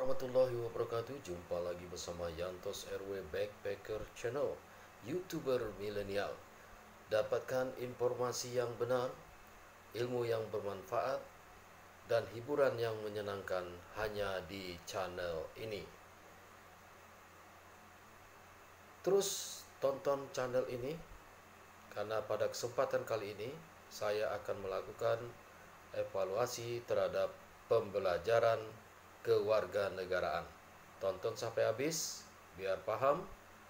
warahmatullahi wabarakatuh. Jumpa lagi bersama Yantos RW Backpacker Channel, YouTuber milenial. Dapatkan informasi yang benar, ilmu yang bermanfaat, dan hiburan yang menyenangkan hanya di channel ini. Terus tonton channel ini, karena pada kesempatan kali ini saya akan melakukan evaluasi terhadap pembelajaran kewarganegaraan. Tonton sampai habis biar paham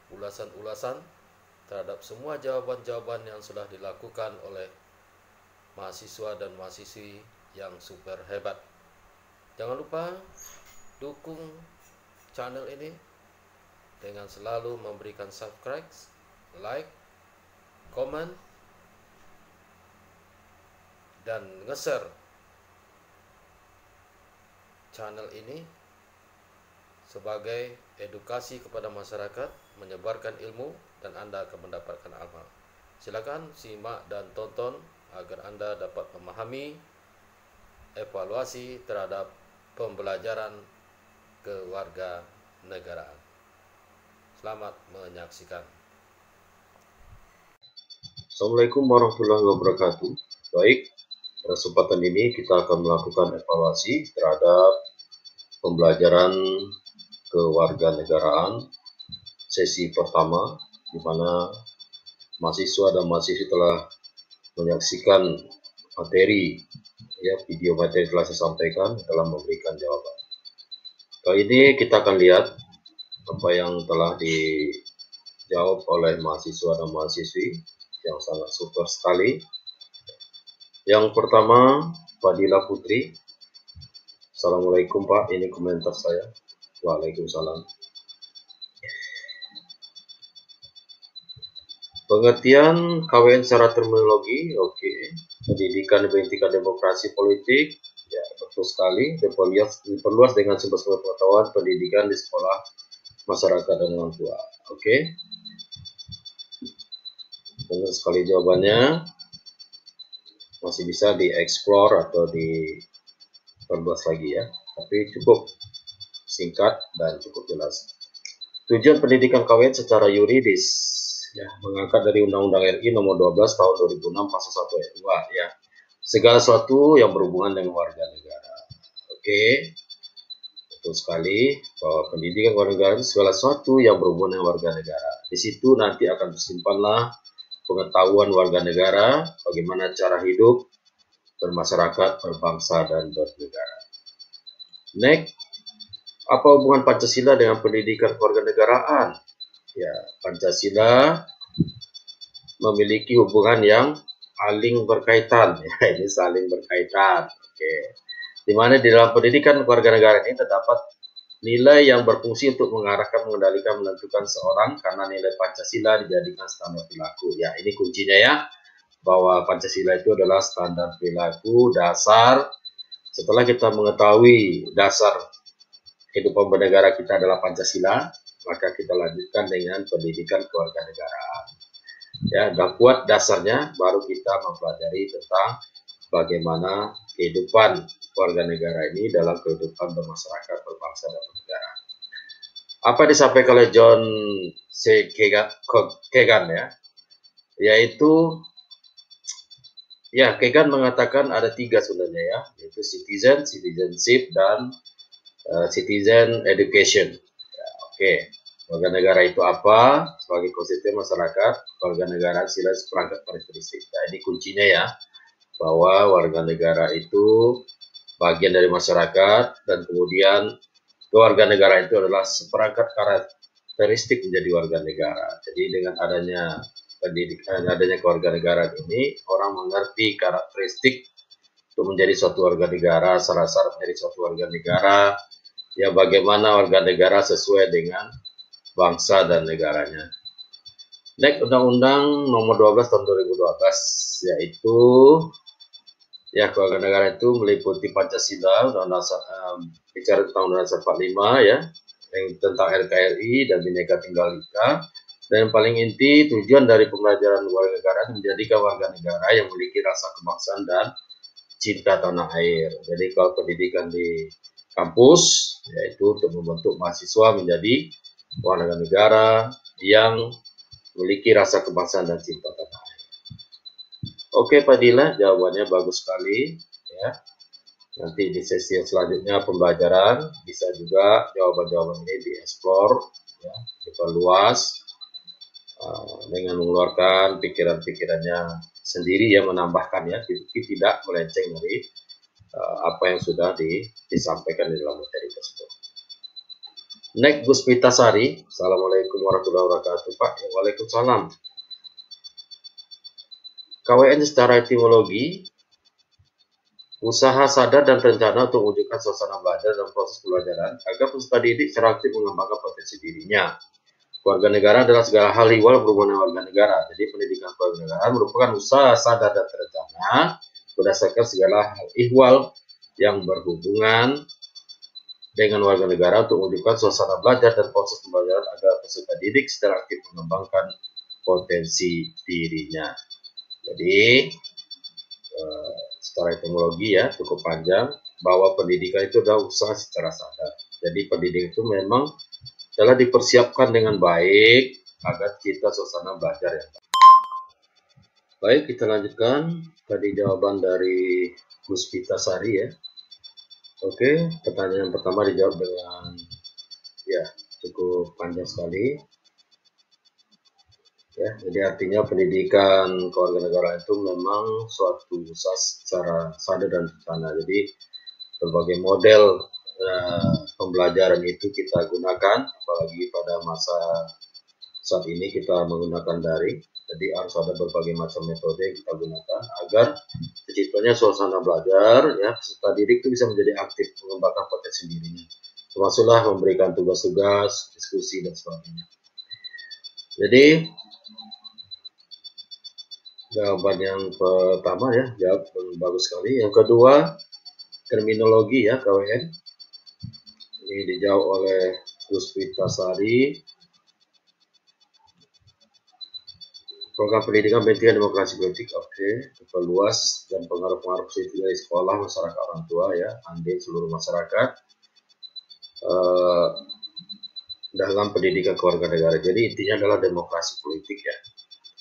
ulasan-ulasan terhadap semua jawaban-jawaban yang sudah dilakukan oleh mahasiswa dan mahasiswi yang super hebat. Jangan lupa dukung channel ini dengan selalu memberikan subscribe, like, komen, dan nge-share channel ini sebagai edukasi kepada masyarakat, menyebarkan ilmu, dan Anda akan mendapatkan amal. Silakan simak dan tonton agar Anda dapat memahami evaluasi terhadap pembelajaran kewarganegaraan. Selamat menyaksikan. Assalamualaikum warahmatullahi wabarakatuh. Baik, pada kesempatan ini kita akan melakukan evaluasi terhadap pembelajaran kewarganegaraan sesi pertama, di mana mahasiswa dan mahasiswi telah menyaksikan materi, video materi telah saya sampaikan, telah memberikan jawaban. Kali ini kita akan lihat apa yang telah dijawab oleh mahasiswa dan mahasiswi yang sangat super sekali. Yang pertama, Fadila Putri. Assalamualaikum Pak, ini komentar saya. Waalaikumsalam. Pengertian KWN secara terminologi, oke. Pendidikan berhentikan demokrasi politik, ya betul sekali. Diperluas dengan sumber-sumber pengetahuan pendidikan di sekolah, masyarakat, dan orang tua. Oke. Benar sekali jawabannya. Masih bisa dieksplor atau diperluas lagi ya, tapi cukup singkat dan cukup jelas. Tujuan pendidikan KWN secara yuridis, ya, mengangkat dari Undang-Undang RI nomor 12 tahun 2006 pasal 1 ayat 2, ya, segala sesuatu yang berhubungan dengan warga negara. Oke, betul sekali bahwa pendidikan warga negara itu segala sesuatu yang berhubungan dengan warga negara. Di situ nanti akan tersimpanlah pengetahuan warga negara, bagaimana cara hidup bermasyarakat, berbangsa, dan bernegara. Next, apa hubungan Pancasila dengan pendidikan kewarganegaraan? Ya, Pancasila memiliki hubungan yang saling berkaitan. Ya, ini saling berkaitan. Oke. Di mana di dalam pendidikan kewarganegaraan ini terdapat nilai yang berfungsi untuk mengarahkan, mengendalikan, menentukan seorang, karena nilai Pancasila dijadikan standar perilaku. Ya, ini kuncinya ya, bahwa Pancasila itu adalah standar perilaku dasar. Setelah kita mengetahui dasar kehidupan bernegara kita adalah Pancasila, maka kita lanjutkan dengan pendidikan kewarganegaraan. Ya, dan kuat dasarnya, baru kita mempelajari tentang bagaimana kehidupan warga negara ini dalam kehidupan bermasyarakat, berbangsa, dan bernegara. Apa disampaikan oleh John C. Kagan ya, yaitu Kagan mengatakan ada 3 sebenarnya ya, yaitu citizen, citizenship, dan citizen education. Ya, oke. Warga negara itu apa? Sebagai konstituen masyarakat, warga negara sila seperangkat karakteristik. Nah, ini kuncinya ya, bahwa warga negara itu bagian dari masyarakat, dan kemudian warga negara itu adalah seperangkat karakteristik menjadi warga negara. Jadi dengan adanya pendidikan, adanya kewarganegaraan ini, orang mengerti karakteristik untuk menjadi suatu warga negara, syarat-syarat menjadi suatu warga negara, ya bagaimana warga negara sesuai dengan bangsa dan negaranya. Next, Undang-Undang nomor 12 tahun 2012, yaitu ya, kewarganegaraan itu meliputi Pancasila, bicara tentang Undang-Undang 45 ya, yang tentang NKRI dan Bhinneka Tunggal Ika. Dan yang paling inti, tujuan dari pembelajaran warga negara menjadikan warga negara yang memiliki rasa kebangsaan dan cinta tanah air. Jadi kalau pendidikan di kampus, yaitu untuk membentuk mahasiswa menjadi warga negara yang memiliki rasa kebangsaan dan cinta tanah air. Oke Pak Dila, jawabannya bagus sekali ya. Nanti di sesi selanjutnya pembelajaran bisa juga jawaban-jawaban ini dieksplor ya, diperluas dengan mengeluarkan pikiran-pikirannya sendiri yang menambahkan ya, tidak melenceng dari apa yang sudah disampaikan di dalam materi tersebut. Next, Gus Pitasari. Assalamualaikum warahmatullahi wabarakatuh Pak. Waalaikumsalam. KWN secara etimologi, usaha sadar dan terencana untuk mewujudkan suasana belajar dan proses pembelajaran agar peserta didik secara aktif mengembangkan potensi dirinya. Keluarga negara adalah segala hal ihwal berhubungan dengan warga negara. Jadi pendidikan keluarga negara merupakan usaha sadar dan terencana berdasarkan segala hal ihwal yang berhubungan dengan warga negara untuk mewujudkan suasana belajar dan proses pembelajaran agar peserta didik secara aktif mengembangkan potensi dirinya. Jadi secara etimologi ya cukup panjang, bahwa pendidikan itu adalah usaha secara sadar. Jadi pendidikan itu memang telah dipersiapkan dengan baik agar kita suasana belajar yang baik. Baik, kita lanjutkan tadi jawaban dari Gus Pitasari ya. Oke, pertanyaan pertama dijawab dengan ya cukup panjang sekali. Ya, jadi artinya pendidikan kewarganegaraan itu memang suatu usaha secara sadar dan terencana. Jadi berbagai model pembelajaran itu kita gunakan, apalagi pada masa saat ini kita menggunakan daring. Jadi harus ada berbagai macam metode yang kita gunakan agar terciptanya suasana belajar ya, peserta didik itu bisa menjadi aktif mengembangkan potensi dirinya, termasuklah memberikan tugas-tugas, diskusi dan sebagainya. Jadi jawaban yang pertama ya, jawab bagus sekali. Yang kedua, terminologi ya KWN. Ini dijawab oleh Gus Pitasari. Program pendidikan pendidikan demokrasi politik, oke, diperluas dan pengaruh-pengaruh positif dari sekolah, masyarakat, orang tua ya, andil seluruh masyarakat dalam pendidikan kewarganegaraan. Jadi intinya adalah demokrasi politik ya.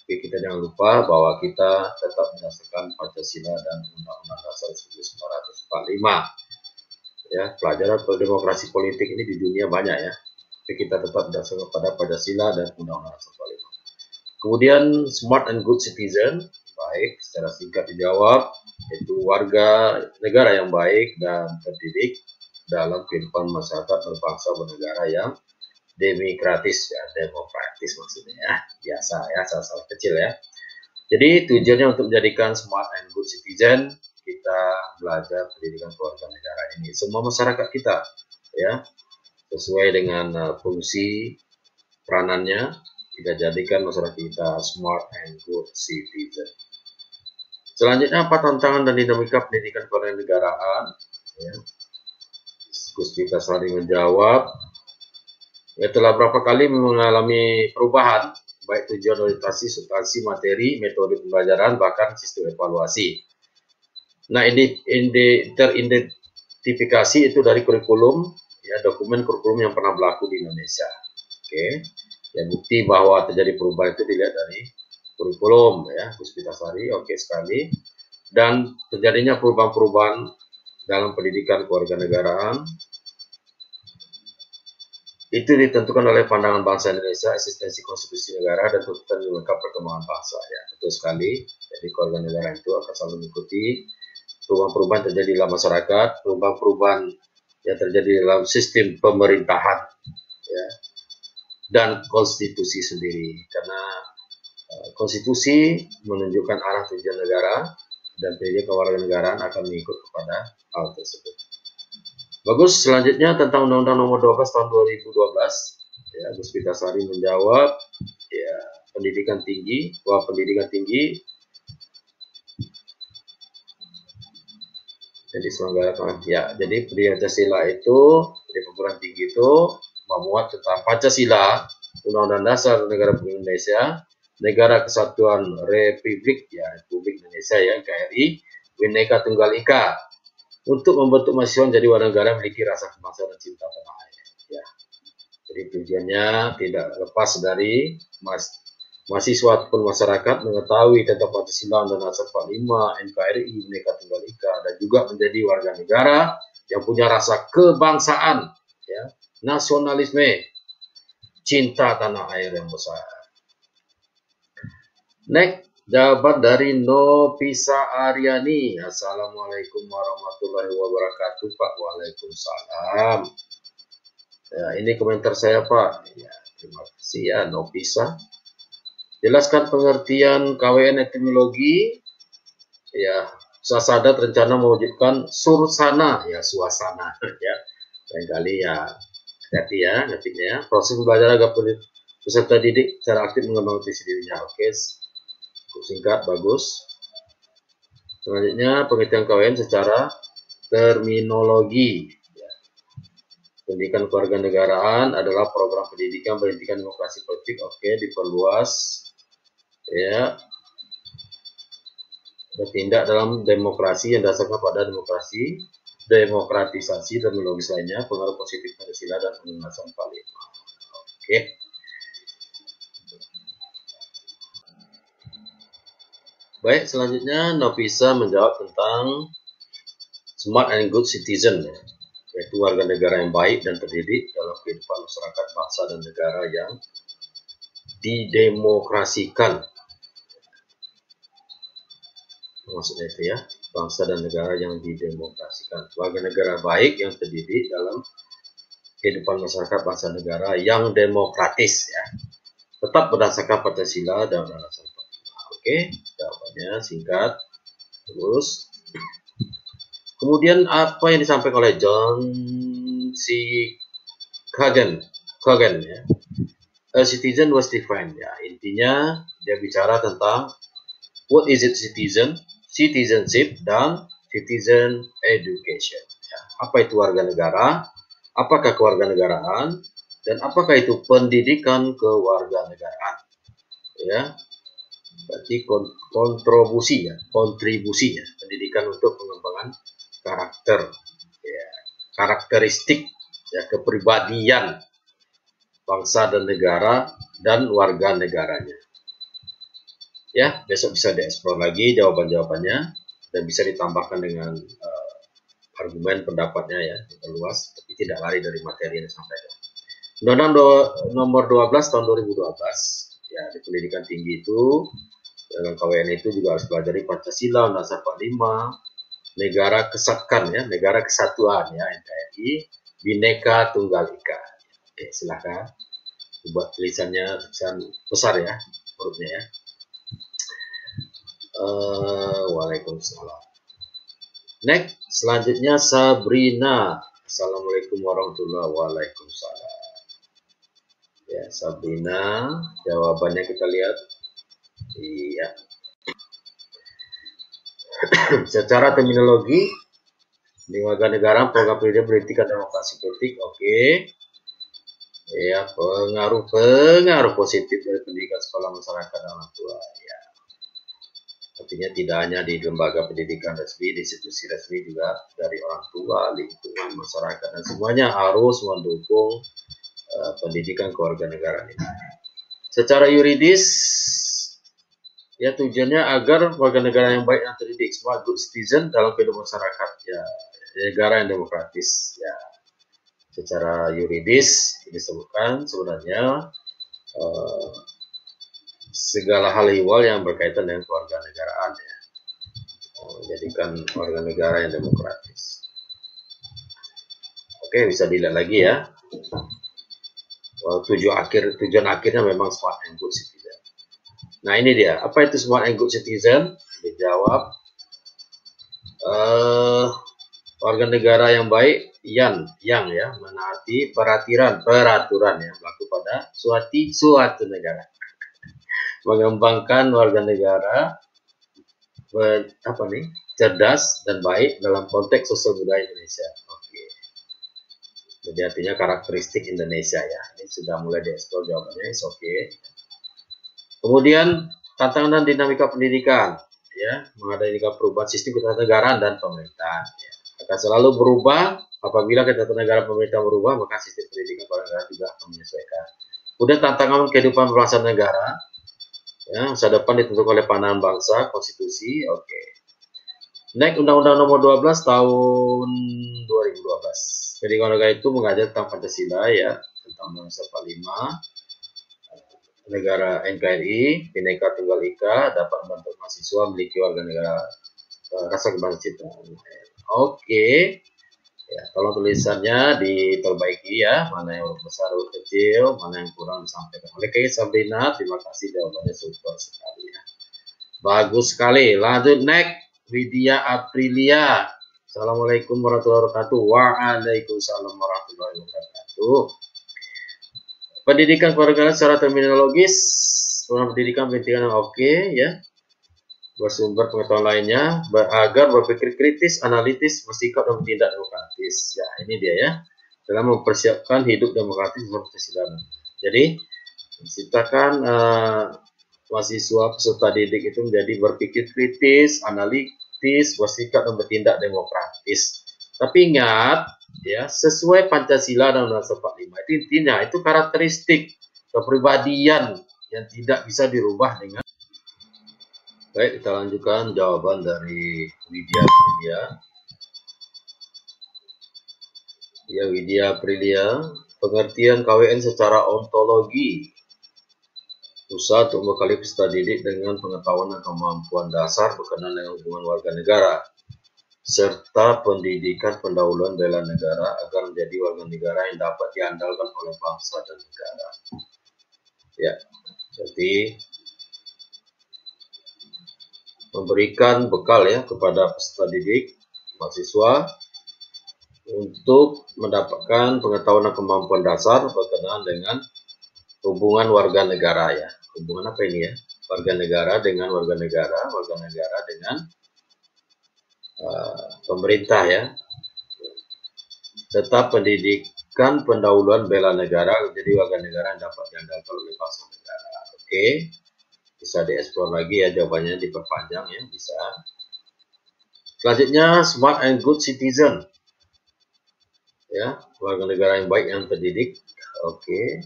Tapi kita jangan lupa bahwa kita tetap berdasarkan Pancasila dan Undang-Undang Dasar 1945. Ya, pelajaran demokrasi politik ini di dunia banyak ya. Tapi kita tetap berdasarkan pada Pancasila dan Undang-Undang Dasar 1945. Kemudian smart and good citizen, baik, secara singkat dijawab, yaitu warga negara yang baik dan terdidik dalam kehidupan masyarakat berbangsa bernegara yang demokratis ya, demokratis maksudnya ya, biasa ya, salah-salah kecil ya. Jadi tujuannya untuk menjadikan smart and good citizen, kita belajar pendidikan kewarganegaraan ini. Semua masyarakat kita ya, sesuai dengan fungsi peranannya, kita jadikan masyarakat kita smart and good citizen. Selanjutnya, apa tantangan dan dinamika pendidikan kewarganegaraan? Ya. Gus Pitasari menjawab, ya telah berapa kali mengalami perubahan, baik tujuan, orientasi, substansi, materi, metode pembelajaran, bahkan sistem evaluasi. Nah, ini teridentifikasi itu dari kurikulum, ya dokumen kurikulum yang pernah berlaku di Indonesia. Oke. Ya, bukti bahwa terjadi perubahan itu dilihat dari kurikulum ya, Gus Pitasari, oke sekali. Dan terjadinya perubahan-perubahan dalam pendidikan kewarganegaraan itu ditentukan oleh pandangan bangsa Indonesia, eksistensi konstitusi negara, dan tuntutan lengkap perkembangan bangsa ya, betul sekali. Jadi kewarganegaraan itu akan selalu mengikuti perubahan-perubahan terjadi dalam masyarakat, perubahan-perubahan yang terjadi dalam sistem pemerintahan ya, dan konstitusi sendiri, karena konstitusi menunjukkan arah tujuan negara dan pendidikan kewarganegaraan akan mengikut kepada hal tersebut. Bagus, selanjutnya tentang Undang-Undang Nomor 12 Tahun 2012 ya, Gus Pitasari menjawab ya, pendidikan tinggi, bahwa pendidikan tinggi jadi selenggarakan ya, jadi pendidikan Pancasila itu, di perguruan tinggi itu memuat tentang Pancasila, Undang-Undang Dasar Negara Republik Indonesia, Negara Kesatuan Republik ya, Republik Indonesia ya, NKRI, Bhinneka Tunggal Ika. untuk membentuk mahasiswa menjadi warga negara yang memiliki rasa kebangsaan dan cinta tanah air. Ya. Jadi tujuannya tidak lepas dari mahasiswa ataupun masyarakat mengetahui tentang Pancasila dan Undang-Undang 45, NKRI, Bhinneka Tunggal Ika, dan juga menjadi warga negara yang punya rasa kebangsaan, ya, nasionalisme, cinta tanah air yang besar. Next, jawaban dari Nopisa Aryani. Assalamualaikum warahmatullahi wabarakatuh, Pak. Waalaikumsalam. Ya, ini komentar saya, Pak. Ya, terima kasih ya, Nopisa. Jelaskan pengertian KWN etimologi. Ya, Sasadat rencana mewujudkan sursana, ya suasana, ya. Lain ya, hati ya, ngetiknya ya. Proses belajar agar peserta didik secara aktif mengembangkan visi dirinya. Oke, singkat, bagus. Selanjutnya, pengertian KWN secara terminologi. Ya. Pendidikan kewarganegaraan adalah program pendidikan demokrasi politik. Oke, diperluas. Ya, bertindak dalam demokrasi yang dasarkan pada demokratisasi dan logis lainnya, pengaruh positif Pancasila dan Undang-Undang 45. Oke. Baik, selanjutnya Nopisa menjawab tentang smart and good citizen, yaitu warga negara yang baik dan terdidik dalam kehidupan masyarakat, bangsa, dan negara yang didemokrasikan. Maksudnya itu ya, bangsa dan negara yang didemokrasikan. Warga negara baik yang terdidik dalam kehidupan masyarakat, bangsa, negara yang demokratis, ya. Tetap berdasarkan Pancasila dan Undang-Undang 45. Oke, jawabannya singkat. Terus, kemudian apa yang disampaikan oleh John C. Kagan, ya. A citizen was defined, ya. Intinya dia bicara tentang what is it citizen, citizenship, dan citizen education. Ya. Apa itu warga negara? Apakah kewarganegaraan? Dan apakah itu pendidikan kewarganegaraan? Ya, berarti kontribusi ya, pendidikan untuk pengembangan karakter, ya, karakteristik, ya, kepribadian bangsa dan negara dan warga negaranya. Ya, besok bisa dieksplor lagi jawaban-jawabannya dan bisa ditambahkan dengan argumen pendapatnya ya, diperluas, tapi tidak lari dari materi yang disampaikan. Undang-Undang nomor 12 tahun 2012 ya, di pendidikan tinggi itu dalam KWN itu juga harus belajar Pancasila, Undang-Undang 45, negara kesatuan ya, negara kesatuan ya, NKRI, Bhinneka Tunggal Ika. Oke, silakan buat tulisannya tulisan besar ya, hurufnya ya. Waalaikumsalam. Next, selanjutnya Sabrina. Assalamualaikum warahmatullahi wabarakatuh. Ya, Sabrina, jawabannya kita lihat. Iya. Secara terminologi, di warga negara program pendidikan demokrasi politik, oke. Ya, pengaruh positif dari pendidikan sekolah masyarakat dan orang tua. Ya. Artinya tidak hanya di lembaga pendidikan resmi, di institusi resmi, juga dari orang tua, lingkungan masyarakat, dan semuanya harus mendukung pendidikan kewarganegaraan ini. Secara yuridis, ya tujuannya agar warga negara yang baik dan terdidik, smart good citizen dalam kehidupan masyarakat, ya negara yang demokratis. Ya, secara yuridis disebutkan sebenarnya segala hal ihwal yang berkaitan dengan kewarganegaraan, ya, menjadikan warga negara yang demokratis. Oke, bisa dilihat lagi ya. Tujuan akhirnya memang smart and good citizen. Nah, ini dia. Apa itu smart and good citizen? Dijawab warga negara yang baik yang ya menaati peraturan yang berlaku pada suatu negara, mengembangkan warga negara cerdas dan baik dalam konteks sosial budaya Indonesia. Oke. Jadi artinya karakteristik Indonesia ya. Ini sudah mulai dieksplor jawabannya. Oke. Kemudian tantangan dan dinamika pendidikan, ya, menghadapi perubahan sistem ketatanegaraan dan pemerintahan. Ya. akan selalu berubah. Apabila ketatanegaraan pemerintah berubah, maka sistem pendidikan kewarganegaraan juga akan menyesuaikan. Kemudian tantangan kehidupan berbangsa negara, ya, masa depan ditentukan oleh pandangan bangsa, konstitusi, oke. Next, Undang-Undang Nomor 12 Tahun 2012. Pendidikan negara itu mengajar tentang Pancasila, ya, tentang Undang-Undang 45, negara NKRI, Bhinneka Tunggal Ika, dapat membantu mahasiswa memiliki warga negara rasa kebangsaan. Oke. Ya, tolong tulisannya diperbaiki ya, mana yang huruf besar, huruf kecil, mana yang kurang disampaikan. Oke, Sabrina, terima kasih jawabannya super sekali ya. Bagus sekali. Lanjut next, Widya Aprilia. Assalamualaikum warahmatullahi wabarakatuh. Waalaikumsalam warahmatullahi wabarakatuh. Pendidikan kewarganegaraan secara terminologis, pendidikan yang oke ya. Bersumber pengetahuan lainnya agar berpikir kritis, analitis, bersikap dan bertindak demokratis. Ya, ini dia ya. Dalam mempersiapkan hidup demokratis dalam Pancasila. Jadi, menciptakan mahasiswa peserta didik itu menjadi berpikir kritis, analitis, bersikap dan bertindak demokratis. Tapi ingat, ya, sesuai Pancasila dan Undang-Undang 45 itu intinya itu karakteristik kepribadian yang tidak bisa dirubah dengan. Baik, kita lanjutkan jawaban dari Widya Aprilia. Ya, Widya Aprilia, pengertian KWN secara ontologi. Usaha untuk membekali peserta didik dengan pengetahuan dan kemampuan dasar berkenaan dengan hubungan warga negara, serta pendidikan pendahuluan bela negara agar menjadi warga negara yang dapat diandalkan oleh bangsa dan negara. Ya, jadi memberikan bekal ya kepada peserta didik, mahasiswa untuk mendapatkan pengetahuan dan kemampuan dasar berkenaan dengan hubungan warga negara ya. Hubungan apa ini ya? Warga negara dengan warga negara dengan pemerintah ya. Serta pendidikan pendahuluan bela negara jadi warga negara yang dapat diandalkan oleh bangsa negara. Oke. Bisa dieksplor lagi ya, jawabannya diperpanjang ya, bisa. Selanjutnya, smart and good citizen. Ya, warga negara yang baik yang terdidik. Oke.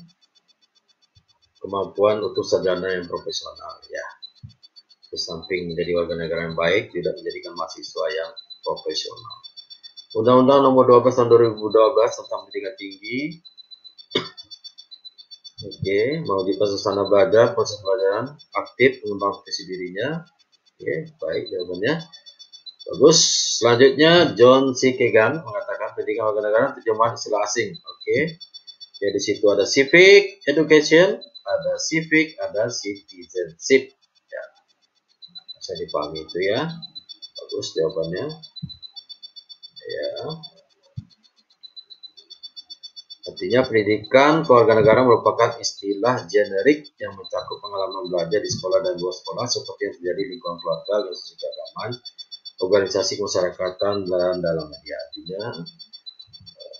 Kemampuan untuk sarjana yang profesional ya. Di samping menjadi warga negara yang baik, tidak menjadikan mahasiswa yang profesional. Undang-Undang Nomor 12 Tahun 2012 tentang pendidikan tinggi. Oke, mewujudkan suasana belajar, proses pelajaran aktif, mengembangkan potensi dirinya. Oke, baik jawabannya. Bagus. Selanjutnya, John C. Kagan mengatakan pendidikan warga negara terjemahan istilah asing. Oke, ya di situ ada civic education, ada civic, ada citizenship. Ya, bisa dipahami itu ya. Bagus jawabannya. Ya. Artinya pendidikan kewarganegaraan merupakan istilah generik yang mencakup pengalaman belajar di sekolah dan luar sekolah seperti yang terjadi di lingkungan keluarga, organisasi keagamaan, organisasi kemasyarakatan dan dalam media. Artinya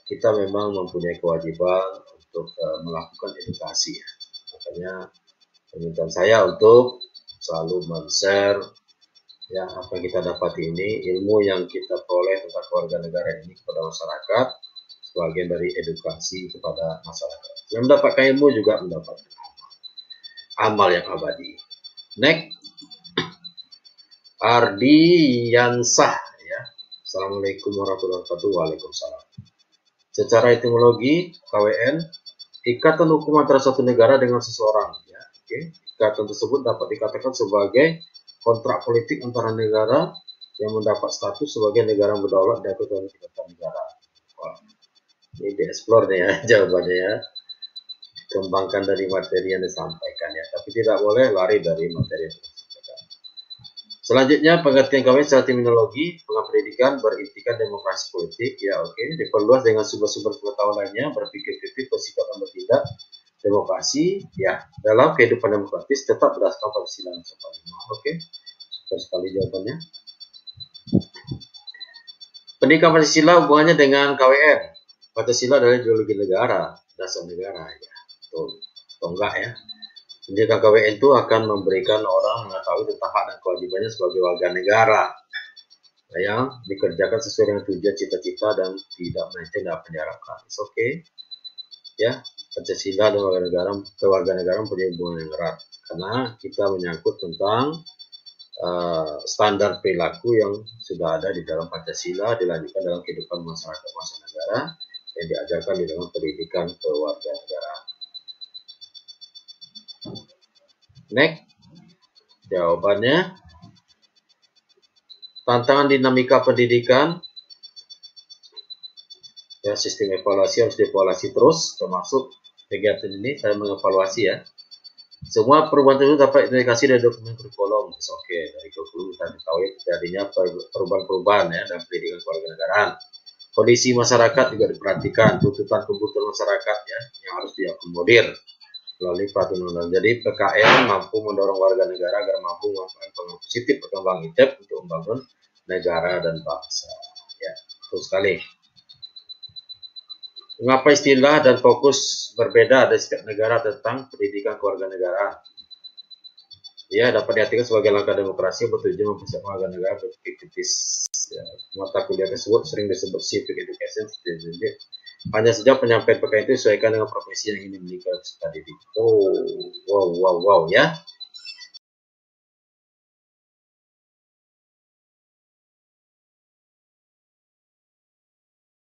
kita memang mempunyai kewajiban untuk melakukan edukasi. Makanya permintaan saya untuk selalu men-share ya apa yang kita dapati ini, ilmu yang kita peroleh tentang kewarganegaraan ini kepada masyarakat. Bagian dari edukasi kepada masyarakat. Yang mendapatkan ilmu juga mendapatkan amal yang abadi. Next, Ardiyansah ya. Assalamualaikum warahmatullahi wabarakatuh. Waalaikumsalam. Secara etimologi KWN, ikatan hukum antara satu negara dengan seseorang. Ya. Oke. Ikatan tersebut dapat dikatakan sebagai kontrak politik antara negara yang mendapat status sebagai negara berdaulat dan ikatan negara. Wah. Ini dieksplor nih ya jawabannya ya. Kembangkan dari materi yang disampaikan ya. Tapi tidak boleh lari dari materi yang disampaikan. Selanjutnya pengertian KWN secara terminologi, pendidikan berintikan demokrasi politik ya oke. Diperluas dengan sumber-sumber pengetahuan lainnya, berpikir kritis, bersikap dan bertindak demokrasi ya. Dalam kehidupan demokratis tetap berdasarkan Pancasila 45. Oke. Super sekali jawabannya. Pendidikan Pancasila hubungannya dengan KWN. Pancasila adalah ideologi negara, dasar negara ya. Atau enggak ya. Pendidikan KWN itu akan memberikan orang mengetahui tentang hak dan kewajibannya sebagai warga negara. yang dikerjakan sesuai dengan tujuan cita-cita dan tidak melenceng apa yang diharapkan. It's okay. Ya, Pancasila dan kewarganegaraan punya hubungan yang erat karena kita menyangkut tentang standar perilaku yang sudah ada di dalam Pancasila dilanjutkan dalam kehidupan masyarakat negara yang diajarkan di dalam pendidikan kewarganegaraan. Next, jawabannya tantangan dinamika pendidikan. Ya, sistem evaluasi harus dievaluasi terus, termasuk kegiatan ini saya mengevaluasi ya. Semua perubahan tersebut dapat diindikasi dari dokumen kurikulum. Oke, dari kurikulum kita ketahui terjadinya perubahan-perubahan ya dalam pendidikan kewarganegaraan. Kondisi masyarakat juga diperhatikan, tuntutan kebutuhan masyarakat ya yang harus diakomodir melalui peraturan. Jadi PKN mampu mendorong warga negara agar mampu memanfaatkan pengaruh positif perkembangan ITEP untuk membangun negara dan bangsa. Ya, betul sekali. Mengapa istilah dan fokus berbeda dari setiap negara tentang pendidikan kewarganegaraan? Ya, dapat diartikan sebagai langkah demokrasi yang bertujuan mempersiapkan warga negara berpikir kritis. Ya, mata kuliah tersebut sering disebut civic education. Hanya saja penyampaian PKN itu disesuaikan dengan profesi yang ingin dimiliki peserta didik. Oh, wow ya.